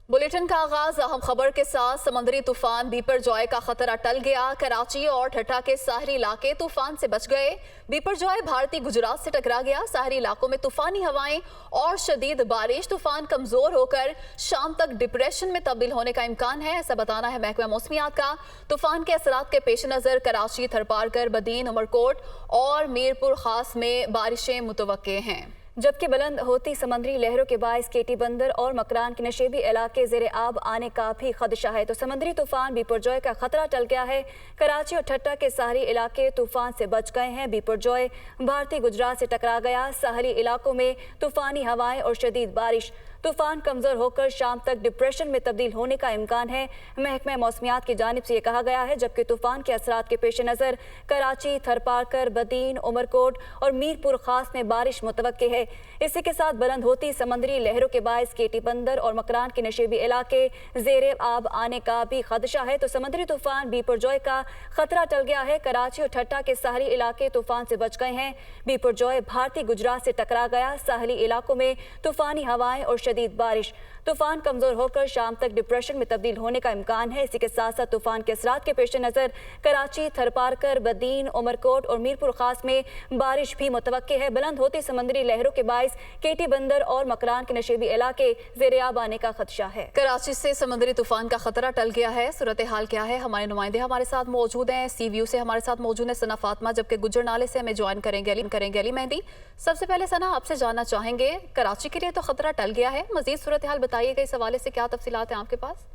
Bulletin का आगाज अहम खबर के साथ समंदरी तूफान बिपरजॉय का खतरा टल गया। कराची और ठट्टा के साहरी इलाके तूफान से बच गए। बिपरजॉय भारतीय गुजरात से टकरा गया। साहरी इलाकों में तूफानी हवाएं और शदीद बारिश। तूफान कमजोर होकर शाम तक डिप्रेशन में तब्दील होने का इम्कान है, ऐसा बताना है महकमा मौसमियात का। तूफान के असरात के पेश नजर कराची, थरपारकर, बदीन, उमरकोट और मीरपुर खास में बारिशें मुतवक्के हैं। जबकि बुलंद होती समंदरी लहरों के बायस केटी बंदर और मकरान के नशेबी इलाके ज़ेर आब आने का भी खदशा है। तो समंदरी तूफान बिपरजॉय का खतरा टल गया है। कराची और ठट्टा के साहरी इलाके तूफान से बच गए हैं। बिपरजॉय भारतीय गुजरात से टकरा गया। साहरी इलाकों में तूफानी हवाएं और शदीद बारिश। तूफान कमजोर होकर शाम तक डिप्रेशन में तब्दील होने का इम्कान है, महकमा मौसमियात की जानिब से ये कहा गया है। जबकि तूफान के असरात के पेश नज़र कराची, थरपारकर, बदीन, उमरकोट और मीरपुर खास में बारिश मुतवक्के है। इसी के साथ बुलंद होती समंदरी लहरों के बायस केटी बंदर और मकरान के नशेबी इलाके ज़ेर आब आने का भी खदशा है। तो समंदरी तूफान बिपरजॉय का खतरा टल गया है। कराची और ठट्टा के साहरी इलाके तूफान से बच गए हैं। बिपरजॉय भारतीय गुजरात से टकरा गया। साहली इलाकों में तूफानी हवाएं और शदीद बारिश। तूफान कमजोर होकर शाम तक डिप्रेशन में तब्दील होने का इम्कान है। इसी के साथ साथ तूफान के असरात के पेश नज़र कराची, थरपारकर, बदीन, उमरकोट और मीरपुर खास में बारिश भी मुतवक्के है। बुलंद होती समंदरी लहरों के बायस केटी बंदर और मकरान के नशेबी इलाके ज़ेर आब आने का खदशा है। कराची से समंदरी तूफान का खतरा टल गया है। सूरत हाल क्या है, हमारे नुमाइंदे हमारे साथ मौजूद हैं। सी व्यू से हमारे साथ मौजूद है सना फातिमा, जबकि गुज्जर नाले से हमें ज्वाइन करेंगे अली मेहंदी। सबसे पहले सना, आपसे जानना चाहेंगे, कराची के लिए तो खतरा टल गया है, मजीद सूरत हाल बताइएगा, इस हवाले से क्या तफसीलात हैं आपके पास?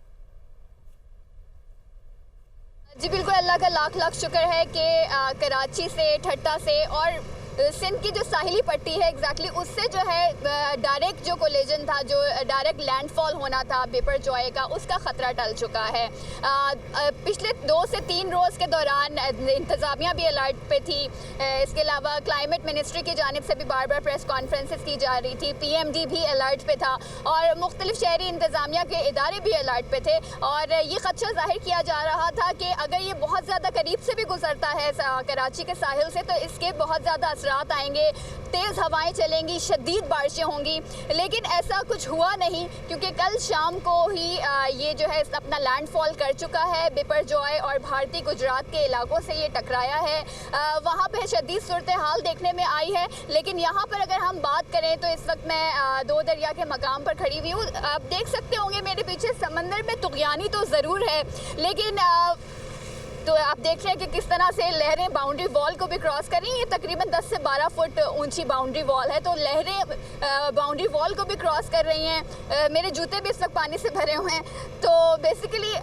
जी बिल्कुल, अल्लाह का लाख लाख शुक्र है कि कराची से, ठट्टा से और सिंध की जो साहिली पट्टी है एग्जैक्टली उससे जो है डायरेक्ट जो कोलिजन था, जो डायरेक्ट लैंडफॉल होना था बिपरजॉय का, उसका ख़तरा टल चुका है। पिछले 2 से 3 रोज़ के दौरान इंतज़ामिया भी अलर्ट पे थी। इसके अलावा क्लाइमेट मिनिस्ट्री की जानिब से भी बार बार प्रेस कॉन्फ्रेंसेस की जा रही थी। PMD भी अलर्ट पे था और मुख्तलिफ शहरी इंतज़ामिया के इदारे भी अलर्ट पे थे। और ये खदशा जाहिर किया जा रहा था कि अगर ये बहुत ज़्यादा करीब से भी गुजरता है कराची के साहिल से, तो इसके बहुत ज़्यादा रात आएंगे, तेज़ हवाएं चलेंगी, शदीद बारिशें होंगी। लेकिन ऐसा कुछ हुआ नहीं, क्योंकि कल शाम को ही ये जो है अपना लैंडफॉल कर चुका है बिपरजॉय और भारतीय गुजरात के इलाकों से ये टकराया है। वहाँ पे शदीद सूरत हाल देखने में आई है। लेकिन यहाँ पर अगर हम बात करें तो इस वक्त मैं 2 दरिया के मकाम पर खड़ी हुई हूँ। आप देख सकते होंगे मेरे पीछे समंदर में तुग़यानी तो ज़रूर है, लेकिन तो आप देख रहे हैं कि किस तरह से लहरें बाउंड्री वॉल को भी क्रॉस कर रही हैं। ये तकरीबन 10 से 12 फुट ऊंची बाउंड्री वॉल है, तो लहरें बाउंड्री वॉल को भी क्रॉस कर रही हैं। मेरे जूते भी इस वक्त पानी से भरे हुए हैं। तो बेसिकली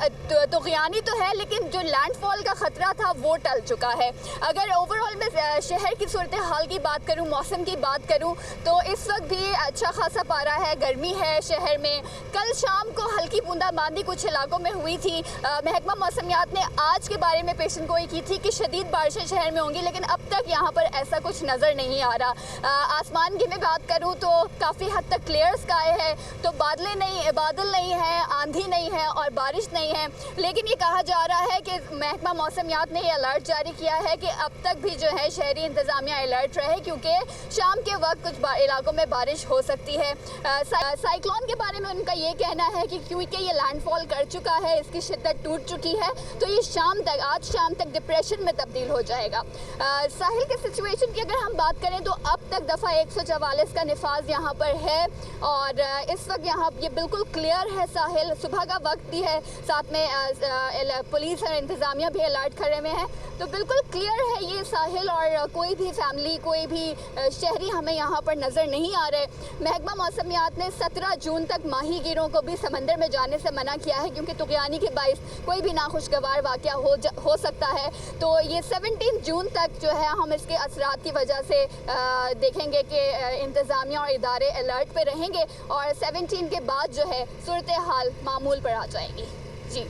तुग़यानी तो है, लेकिन जो लैंडफॉल का ख़तरा था वो टल चुका है। अगर ओवरऑल में शहर की सूरत हाल की बात करूँ, मौसम की बात करूँ, तो इस वक्त भी अच्छा खासा पारा है, गर्मी है शहर में। कल शाम को हल्की बूंदाबांदी कुछ इलाकों में हुई थी। महकमा मौसमियात ने आज के बारे में पेशन गोई की थी कि शदीद बारिशें शहर में होंगी, लेकिन अब तक यहाँ पर ऐसा कुछ नज़र नहीं आ रहा। आसमान की मैं बात करूँ तो काफ़ी हद तक क्लियर स्काई है, तो बादल नहीं है, आंधी नहीं है और बारिश नहीं है। लेकिन ये कहा जा रहा है कि महकमा मौसमियात ने ये अलर्ट जारी किया है कि अब तक भी जो है शहरी इंतज़ामिया अलर्ट रहे, क्योंकि शाम के वक्त कुछ इलाकों में बारिश हो सकती है। साइक्लोन के बारे में उनका ये कहना है कि क्योंकि ये लैंडफॉल कर चुका है, इसकी शिद्दत टूट चुकी है, तो ये आज शाम तक डिप्रेशन में तब्दील हो जाएगा। साहिल के सिचुएशन की अगर हम बात करें तो अब तक दफ़ा 144 का निफाज यहाँ पर है और इस वक्त यहाँ ये बिल्कुल क्लियर है साहिल। सुबह का वक्त भी है, साथ में पुलिस और इंतज़ामिया भी अलर्ट करे हुए हैं, तो बिल्कुल क्लियर है ये साहिल। और कोई भी फैमिली, कोई भी शहरी हमें यहाँ पर नज़र नहीं आ रहे। महकमा मौसमियात ने 17 जून तक माही गिरों को भी समंदर में जाने से मना किया है, क्योंकि तुग़यानी के बाइस कोई भी नाखुशगवार वाक़या हो सकता है। तो ये 17 जून तक जो है हम इसके असरात की वजह से देखेंगे कि इंतज़ामिया और इदारे अलर्ट पे रहेंगे और 17 के बाद जो है सूरत हाल मामूल पर आ जाएगी। जी।